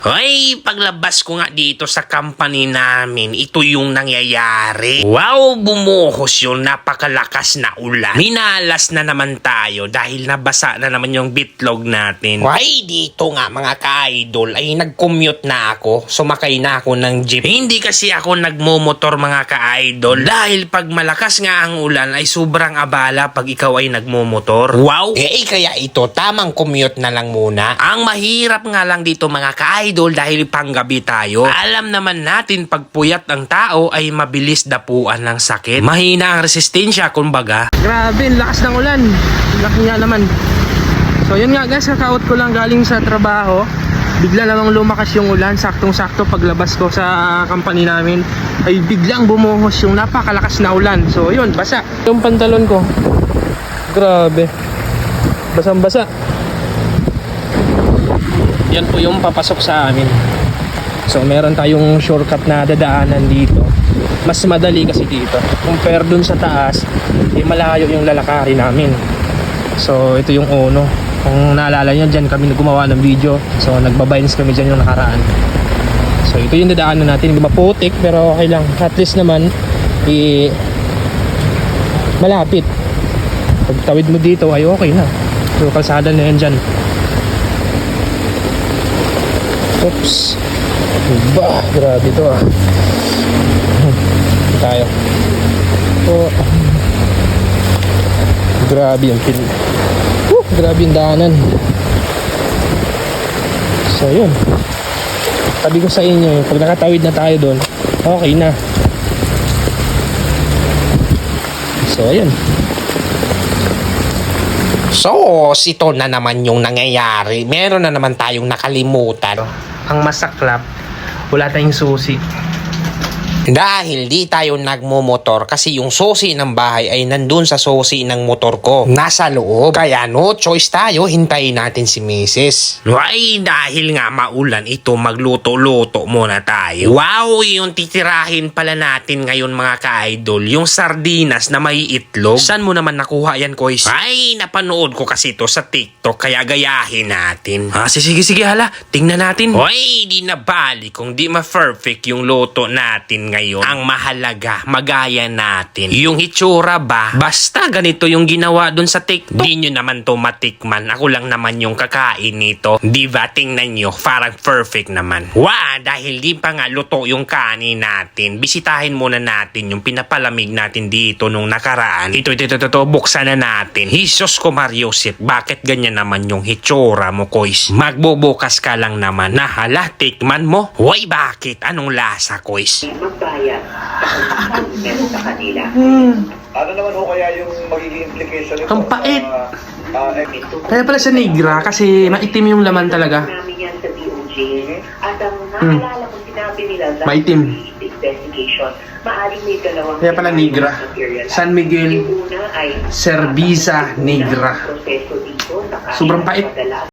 Hoy, paglabas ko nga dito sa company namin, ito yung nangyayari. Wow, bumuhos yung napakalakas na ulan. Minalas na naman tayo dahil nabasa na naman yung bitlog natin. Why, dito nga mga ka-idol ay nag-commute na ako. Sumakay na ako ng jeep. Hindi kasi ako nagmumotor mga ka-idol dahil pag malakas nga ang ulan ay sobrang abala pag ikaw ay nagmumotor. Wow, kaya ito tamang commute na lang muna. Ang mahirap nga lang dito mga ka-idol dahil panggabi tayo. Alam naman natin pag puyat ang tao ay mabilis dapuan ng sakit. Mahina ang resistensya kumbaga. Grabe, lakas ng ulan. Laki nga naman. So yun nga guys, kaka-out ko lang galing sa trabaho. Bigla namang lumakas yung ulan. Saktong-sakto paglabas ko sa company namin ay biglang bumuhos yung napakalakas na ulan. So yun, basa. Yung pantalon ko, grabe, basang-basa. Yan po yung papasok sa amin. So meron tayong shortcut na dadaanan dito. Mas madali kasi dito compare dun sa taas, malayo yung lalakarin namin. So ito yung Ono. Kung naalala nyo, dyan kami gumawa ng video. So nagbabines kami dyan yung nakaraan. So ito yung dadaanan natin. Maputik pero okay lang. At least naman malapit. Pag tawid mo dito ay okay na. So kalsada na yan dyan. Oops. Bah, grabe ito ah. Tayo. Oh. Grabe yung pin. Grabe yung daanan. So yun. Sabi ko sa inyo, pag nakatawid na tayo doon, okay na. So ayun. So, ito na naman yung nangyayari. Meron na naman tayong nakalimutan. Ang masaklap, wala tayong susi. Dahil di tayo nagmumotor kasi yung susi ng bahay ay nandun sa susi ng motor ko. Nasa loob. Kaya no choice tayo, hintayin natin si Mrs. Ay, dahil nga maulan ito, magluto-luto muna tayo. Wow, yung titirahin pala natin ngayon mga ka-idol, yung sardinas na may itlog. Saan mo naman nakuha yan, Kois? Ay, napanood ko kasi ito sa TikTok, kaya gayahin natin. Sige, hala, tingnan natin. Ay, di na bali kung di ma-perfect yung luto natin ngayon. Ang mahalaga, magaya natin. Yung hitsura ba? Basta ganito yung ginawa dun sa TikTok. Di nyo naman to matikman. Ako lang naman yung kakain nito. Di ba? Tingnan nyo. Parang perfect naman. Dahil di pa nga luto yung kanin natin. Bisitahin muna natin yung pinapalamig natin dito nung nakaraan. Ito. Buksan na natin. Jesus ko Mariosip. Bakit ganyan naman yung hitsura mo, Kois? Magbubukas ka lang naman. Nahala, tikman mo. Hoy, bakit? Anong lasa, Kois? Magbayad sa kanila. Ano naman ho kaya yung magiging implication nito? Ang pait. Ito Kaya pala sa negra kasi maitim yung laman talaga. namin yan sa DOJ. At ang naalala ko sinabi nila sa Maitim. investigation, maaaring may dalawang Kaya pala negra. material. San Miguel Yung una ay Cerveza Negra. proseso dito, Sobrang pait. padala